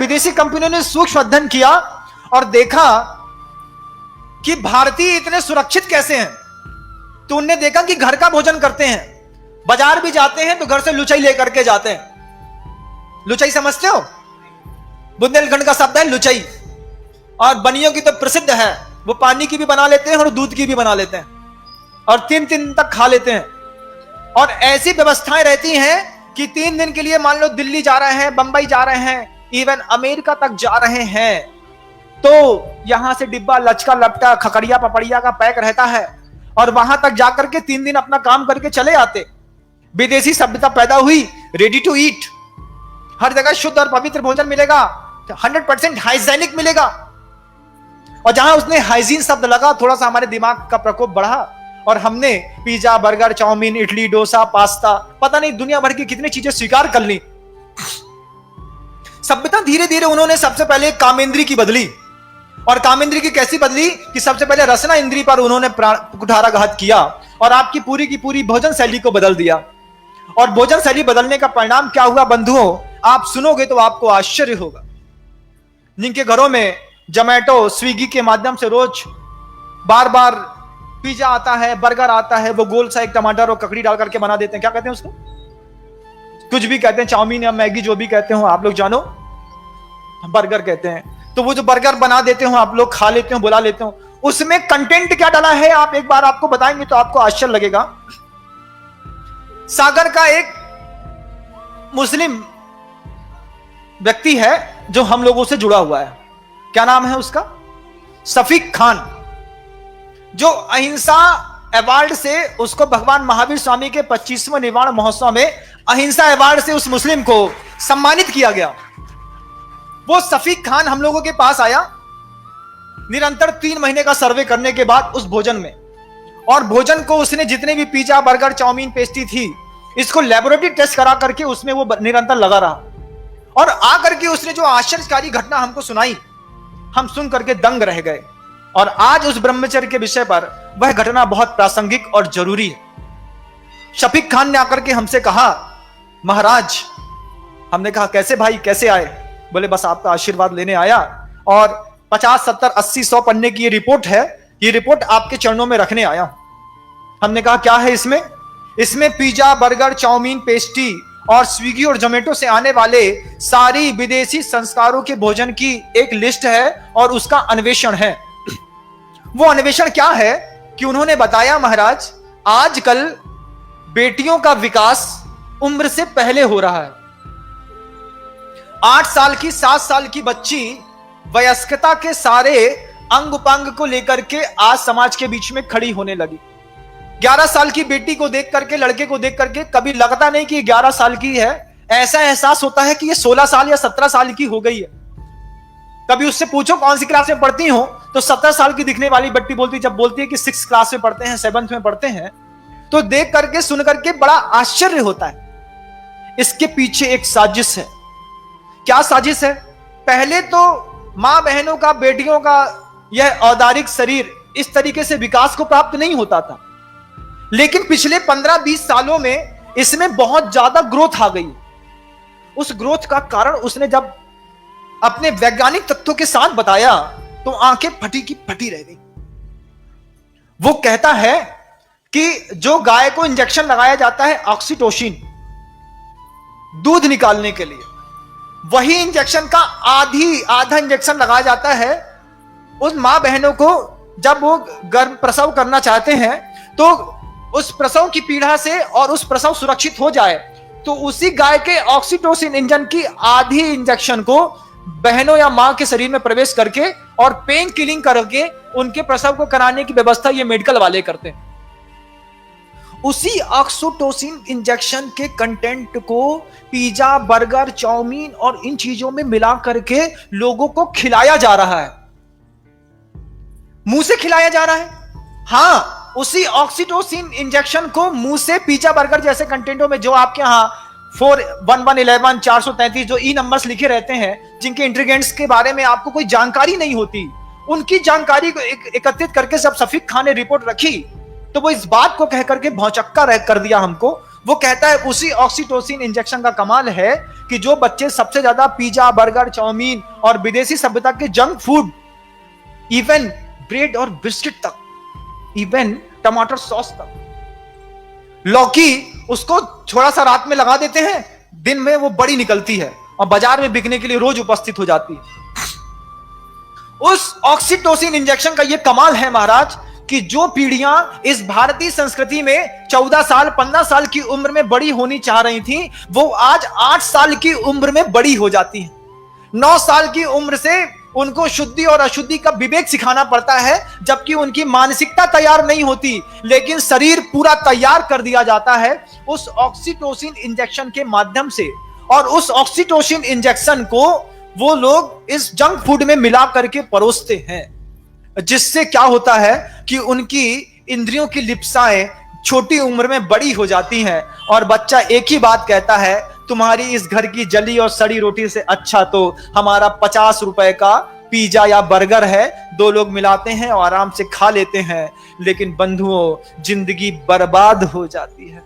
विदेशी कंपनियों ने सूक्ष्म अध्ययन किया और देखा कि भारतीय इतने सुरक्षित कैसे हैं। तो उनने देखा कि घर का भोजन करते हैं, बाजार भी जाते हैं तो घर से लुचाई लेकर के जाते हैं। लुचाई समझते हो? बुंदेलखंड का शब्द है लुचाई, और बनियों की तो प्रसिद्ध है, वो पानी की भी बना लेते हैं और दूध की भी बना लेते हैं और 3 दिन तक खा लेते हैं। और ऐसी व्यवस्थाएं रहती हैं कि 3 दिन के लिए मान लो दिल्ली जा रहे हैं, बंबई जा रहे हैं, इवन अमेरिका तक जा रहे हैं, तो यहां से डिब्बा लचका लपटा खकड़िया पपड़िया का पैक रहता है और वहां तक जाकर के 3 दिन अपना काम करके चले आते। विदेशी सभ्यता पैदा हुई, रेडी टू ईट, हर जगह शुद्ध और पवित्र भोजन मिलेगा, 100% हाइजीनिक मिलेगा। और जहां उसने हाइजीन शब्द लगा, थोड़ा सा हमारे दिमाग का प्रकोप बढ़ा और हमने pizza, burger, chowmein, idli, dosa, pasta, पता नहीं दुनिया भर की कितनी चीजें स्वीकार कर ली। सभ्यता धीरे धीरे उन्होंने सबसे पहले कामेंद्री की बदली, और कामेंद्री की कैसी बदली कि सबसे पहले रसना इंद्री पर उन्होंने कुठाराघात किया और आपकी पूरी की पूरी भोजन शैली को बदल दिया। और भोजन शैली बदलने का परिणाम क्या हुआ बंधुओं, आप सुनोगे तो आपको आश्चर्य होगा। जिनके घरों में जोमैटो, स्विगी के माध्यम से रोज बार बार पिज्जा आता है, बर्गर आता है, वो गोल सा एक टमाटर और ककड़ी डाल करके बना देते हैं, क्या कहते हैं उसको, कुछ भी कहते हैं, चाउमीन या मैगी जो भी कहते हो आप लोग जानो, बर्गर कहते हैं। तो वो जो बर्गर बना देते हो आप लोग, खा लेते हो, बुला लेते हो, उसमें कंटेंट क्या डाला है आप एक बार आपको बताएंगे तो आपको आश्चर्य लगेगा। सागर का एक मुस्लिम व्यक्ति है जो हम लोगों से जुड़ा हुआ है, क्या नाम है उसका, शफीक खान, जो अहिंसा अवार्ड से उसको भगवान महावीर स्वामी के 25वें निर्वाण महोत्सव में अहिंसा अवार्ड से उस मुस्लिम को सम्मानित किया गया। वो शफीक खान हम लोगों के पास आया निरंतर 3 महीने का सर्वे करने के बाद उस भोजन में, और भोजन को उसने जितने भी पिज्जा, बर्गर, चाउमीन, पेस्ट्री थी, इसको लेबोरेटरी टेस्ट करा करके उसमें वो निरंतर लगा रहा, और आकर के उसने जो आश्चर्यकारी घटना हमको सुनाई, हम सुन करके दंग रह गए। और आज उस ब्रह्मचर्य के विषय पर वह घटना बहुत प्रासंगिक और जरूरी है। शफीक खान ने आकर के हमसे कहा, महाराज, हमने कहा कैसे भाई, कैसे आए? बोले बस आपका आशीर्वाद लेने आया, और 50, 70, 80, 100 पन्ने की ये रिपोर्ट है, ये रिपोर्ट आपके चरणों में रखने आया। हमने कहा क्या है इसमें? इसमें पिज्जा, बर्गर, चाउमीन, पेस्ट्री और स्विगी और जोमेटो से आने वाले सारी विदेशी संस्कारों के भोजन की एक लिस्ट है और उसका अन्वेषण है। वो अन्वेषण क्या है कि उन्होंने बताया, महाराज, आजकल बेटियों का विकास उम्र से पहले हो रहा है। 8 साल की, 7 साल की बच्ची वयस्कता के सारे अंग उपांग को लेकर के आज समाज के बीच में खड़ी होने लगी। 11 साल की बेटी को देख करके, लड़के को देख करके कभी लगता नहीं कि 11 साल की है, ऐसा एहसास होता है कि ये 16 साल या 17 साल की हो गई है। कभी उससे पूछो कौन सी क्लास में पढ़ती हो, तो 17 साल की दिखने वाली बट्टी बोलती, जब बोलती है कि 6th क्लास में पढ़ते हैं, 7th में पढ़ते हैं, तो देख करके सुन करके बड़ा आश्चर्य होता है। इसके पीछे एक साजिश है। क्या साजिश है? पहले तो मां बहनों का, बेटियों का यह औदारिक शरीर इस तरीके से विकास को प्राप्त नहीं होता था, लेकिन पिछले 15-20 सालों में इसमें बहुत ज्यादा ग्रोथ आ गई। उस ग्रोथ का कारण उसने जब अपने वैज्ञानिक तथ्यों के साथ बताया तो आंखें फटी की फटी रह गई। वो कहता है कि जो गाय को इंजेक्शन लगाया जाता है ऑक्सीटोसिन दूध निकालने के लिए, वही इंजेक्शन का आधा इंजेक्शन लगाया जाता है उन मां बहनों को जब वो गर्भ प्रसव करना चाहते हैं, तो उस प्रसव की पीड़ा से और उस प्रसव सुरक्षित हो जाए, तो उसी गाय के ऑक्सीटोसिन इंजन की आधी इंजेक्शन को बहनों या मां के शरीर में प्रवेश करके और पेन किलिंग करके उनके प्रसव को कराने की व्यवस्था ये मेडिकल वाले करते हैं। उसी ऑक्सीटोसिन इंजेक्शन के कंटेंट को पिज्जा, बर्गर, चाउमीन और इन चीजों में मिला करके लोगों को खिलाया जा रहा है, मुंह से खिलाया जा रहा है। हां, उसी ऑक्सीटोसिन इंजेक्शन को मुंह से पिज्जा, बर्गर जैसे कंटेंटों में, जो आपके यहां 41111 433 जो ई नंबर्स लिखे रहते हैं, जिनके इंग्रेडिएंट्स के बारे में आपको कोई जानकारी नहीं होती, उनकी जानकारी को एकत्रित करके जब शफीक खान ने रिपोर्ट रखी, तो वो इस बात को कह करके भौचक्का कर दिया हमको। वो कहता है उसी ऑक्सीटोसिन इंजेक्शन का कमाल है कि जो बच्चे सबसे ज्यादा पिज्जा, बर्गर, चाउमीन और विदेशी सभ्यता के जंक फूड, इवन ब्रेड और बिस्किट तक, इवन टमाटर सॉस तक, लौकी उसको थोड़ा सा रात में लगा देते हैं, दिन में वो बड़ी निकलती है और बाजार में बिकने के लिए रोज उपस्थित हो जाती है। उस ऑक्सीटोसिन इंजेक्शन का ये कमाल है महाराज कि जो पीढ़ियां इस भारतीय संस्कृति में 14 साल 15 साल की उम्र में बड़ी होनी चाह रही थी, वो आज 8 साल की उम्र में बड़ी हो जाती हैं। 9 साल की उम्र से उनको शुद्धि और अशुद्धि का विवेक सिखाना पड़ता है, जबकि उनकी मानसिकता तैयार नहीं होती, लेकिन शरीर पूरा तैयार कर दिया जाता है उस ऑक्सीटोसिन इंजेक्शन के माध्यम से। और उस ऑक्सीटोसिन इंजेक्शन को वो लोग इस जंक फूड में मिला करके परोसते हैं, जिससे क्या होता है कि उनकी इंद्रियों की लिप्साएं छोटी उम्र में बड़ी हो जाती हैं और बच्चा एक ही बात कहता है, तुम्हारी इस घर की जली और सड़ी रोटी से अच्छा तो हमारा 50 रुपए का पिज्जा या बर्गर है, 2 लोग मिलाते हैं और आराम से खा लेते हैं। लेकिन बंधुओं, जिंदगी बर्बाद हो जाती है।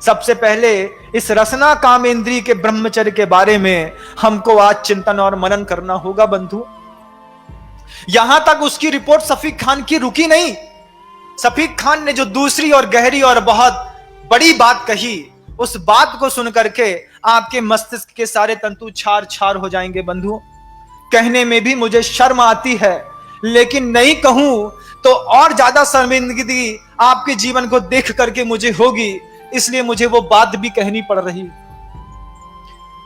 सबसे पहले इस रसना काम इंद्रिय के ब्रह्मचर्य के बारे में हमको आज चिंतन और मनन करना होगा बंधु। यहां तक उसकी रिपोर्ट शफीक खान की रुकी नहीं। शफीक खान ने जो दूसरी और गहरी और बहुत बड़ी बात कही, उस बात को सुन करके आपके मस्तिष्क के सारे तंतु छार छार हो जाएंगे बंधु। कहने में भी मुझे शर्म आती है, लेकिन नहीं कहूं तो और ज्यादा शर्मिंदगी आपके जीवन को देख करके मुझे होगी, इसलिए मुझे वो बात भी कहनी पड़ रही।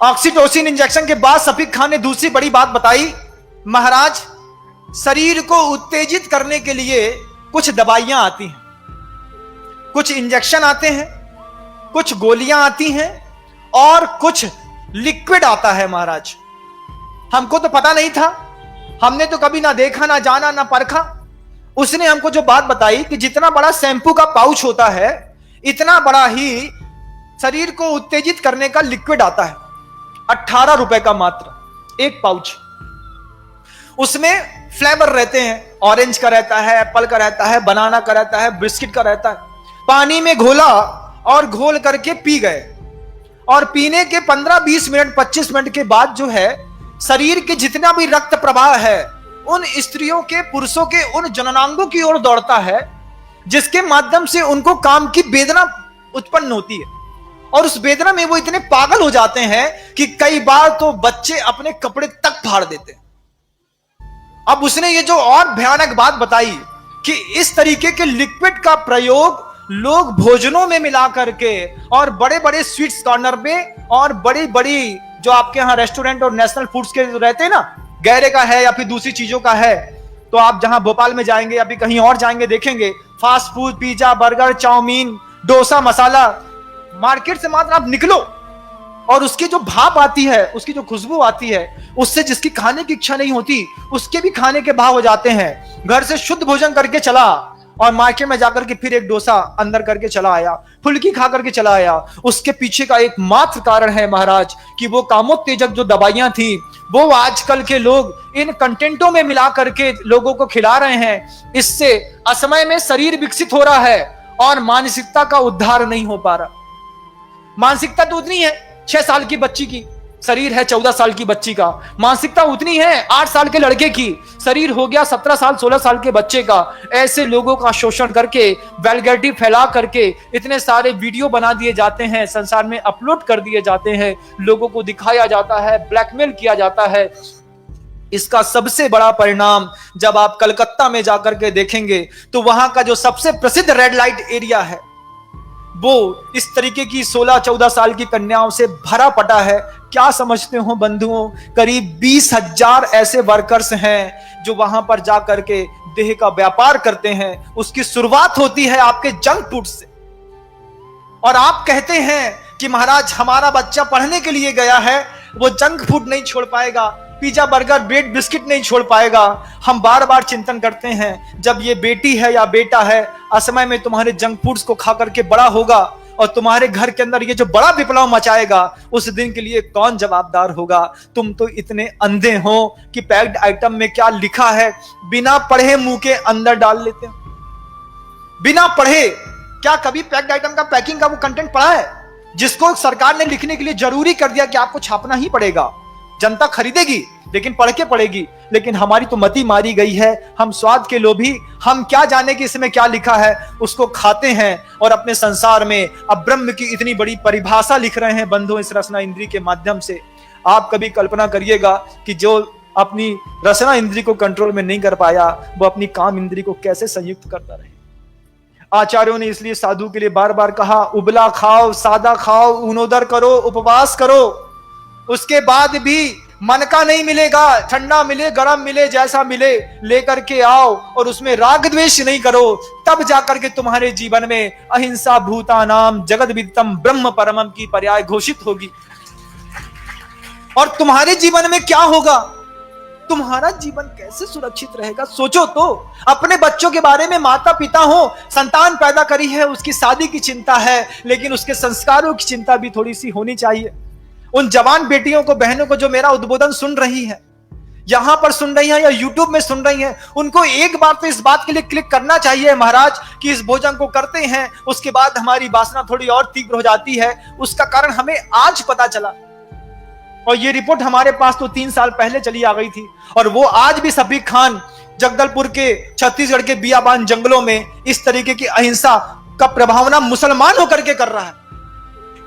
ऑक्सीटोसिन इंजेक्शन के बाद शफीक खान ने दूसरी बड़ी बात बताई, महाराज शरीर को उत्तेजित करने के लिए कुछ दवाइयां आती हैं, कुछ इंजेक्शन आते हैं, कुछ गोलियां आती हैं और कुछ लिक्विड आता है महाराज। हमको तो पता नहीं था, हमने तो कभी ना देखा, ना जाना, ना परखा। उसने हमको जो बात बताई कि जितना बड़ा शैंपू का पाउच होता है, इतना बड़ा ही शरीर को उत्तेजित करने का लिक्विड आता है। 18 रुपए का मात्र एक पाउच। उसमें फ्लेवर रहते हैं, ऑरेंज का रहता है, एप्पल का रहता है, बनाना का रहता है, बिस्किट का रहता है। पानी में घोला और घोल करके पी गए, और पीने के 15-20 मिनट 25 मिनट के बाद जो है, शरीर के जितना भी रक्त प्रवाह है उन स्त्रियों के, पुरुषों के उन जननांगों की ओर दौड़ता है, जिसके माध्यम से उनको काम की वेदना उत्पन्न होती है। और उस वेदना में वो इतने पागल हो जाते हैं कि कई बार तो बच्चे अपने कपड़े तक फाड़ देते हैं। अब उसने ये जो और भयानक बात बताई कि इस तरीके के लिक्विड का प्रयोग लोग भोजनों में मिला करके और बड़े बड़े स्वीट्स कॉर्नर में और बड़ी बड़ी जो आपके यहाँ रेस्टोरेंट और नेशनल फूड्स के रहते हैं ना, गैरे का है या फिर दूसरी चीजों का है, तो आप जहां भोपाल में जाएंगे या फिर कहीं और जाएंगे, देखेंगे fast food, pizza, burger, chow mein, dosa, masala, market से मात्र आप निकलो और उसकी जो भाप आती है, उसकी जो खुशबू आती है, उससे जिसकी खाने की इच्छा नहीं होती उसके भी खाने के भाव हो जाते हैं। घर से शुद्ध भोजन करके चला और मार्केट में जाकर के फिर एक डोसा अंदर करके चला आया, फुल्की खा करके चला आया। उसके पीछे का एक मात्र कारण है महाराज कि वो कामोत्तेजक जो दवाइयां थी वो आजकल के लोग इन कंटेंटों में मिला करके लोगों को खिला रहे हैं। इससे असमय में शरीर विकसित हो रहा है और मानसिकता का उद्धार नहीं हो पा रहा। मानसिकता तो उतनी है 6 साल की बच्ची की, शरीर है 14 साल की बच्ची का। मानसिकता उतनी है 8 साल के लड़के की, शरीर हो गया 17 साल 16 साल के बच्चे का। ऐसे लोगों का शोषण करके, वल्गैरिटी फैला करके इतने सारे वीडियो बना दिए जाते हैं, संसार में अपलोड कर दिए जाते हैं, लोगों को दिखाया जाता है, ब्लैकमेल किया जाता है। इसका सबसे बड़ा परिणाम जब आप कलकत्ता में जाकर के देखेंगे तो वहां का जो सबसे प्रसिद्ध रेड लाइट एरिया है वो इस तरीके की 16-14 साल की कन्याओं से भरा पटा है। क्या समझते हो बंधुओं, करीब 20,000 ऐसे वर्कर्स हैं जो वहां पर जाकर के देह का व्यापार करते हैं। उसकी शुरुआत होती है आपके जंक फूड से, और आप कहते हैं कि महाराज हमारा बच्चा पढ़ने के लिए गया है, वो जंक फूड नहीं छोड़ पाएगा, पिज्जा, बर्गर, ब्रेड, बिस्किट नहीं छोड़ पाएगा। हम बार बार चिंतन करते हैं, जब ये बेटी है या बेटा है असमय में तुम्हारे जंक फूड्स को खा करके बड़ा होगा और तुम्हारे घर के अंदर ये जो बड़ा विप्लव मचाएगा, उस दिन के लिए कौन जवाबदार होगा? तुम तो इतने अंधे हो कि पैक्ड आइटम में क्या लिखा है बिना पढ़े मुंह के अंदर डाल लेते हो। बिना पढ़े क्या कभी पैक्ड आइटम का पैकिंग का वो कंटेंट पढ़ा है? जिसको सरकार ने लिखने के लिए जरूरी कर दिया कि आपको छापना ही पड़ेगा, जनता खरीदेगी लेकिन पढ़ के पड़ेगी। लेकिन हमारी तो मति मारी गई है, हम स्वाद के लोभी, हम क्या जाने कि इसमें क्या लिखा है, उसको खाते हैं और अपने संसार में अब ब्रह्म की इतनी बड़ी परिभाषा लिख रहे हैं बंधुओं इस रसना इंद्री के माध्यम से। आप कभी कल्पना करिएगा कि जो अपनी रसना इंद्री को कंट्रोल में नहीं कर पाया, वो अपनी काम इंद्री को कैसे संयुक्त करता रहे। आचार्यों ने इसलिए साधु के लिए बार बार कहा, उबला खाओ, सादा खाओ, ऊनोदर करो, उपवास करो, उसके बाद भी मन का नहीं मिलेगा, ठंडा मिले गरम मिले जैसा मिले लेकर के आओ और उसमें राग द्वेष नहीं करो, तब जाकर के तुम्हारे जीवन में अहिंसा भूतानाम जगद विदितम ब्रह्म परमम की पर्याय घोषित होगी। और तुम्हारे जीवन में क्या होगा, तुम्हारा जीवन कैसे सुरक्षित रहेगा, सोचो तो। अपने बच्चों के बारे में माता पिता हो, संतान पैदा करी है, उसकी शादी की चिंता है, लेकिन उसके संस्कारों की चिंता भी थोड़ी सी होनी चाहिए। उन जवान बेटियों को, बहनों को जो मेरा उद्बोधन सुन रही है, यहां पर सुन रही है या यूट्यूब में सुन रही है, उनको एक बार तो इस बात के लिए क्लिक करना चाहिए महाराज कि इस भोजन को करते हैं उसके बाद हमारी वासना थोड़ी और तीव्र हो जाती है। उसका कारण हमें आज पता चला और ये रिपोर्ट हमारे पास तो 3 साल पहले चली आ गई थी, और वो आज भी सफीक खान जगदलपुर के छत्तीसगढ़ के बियाबान जंगलों में इस तरीके की अहिंसा का प्रभावना मुसलमान होकर के कर रहा है।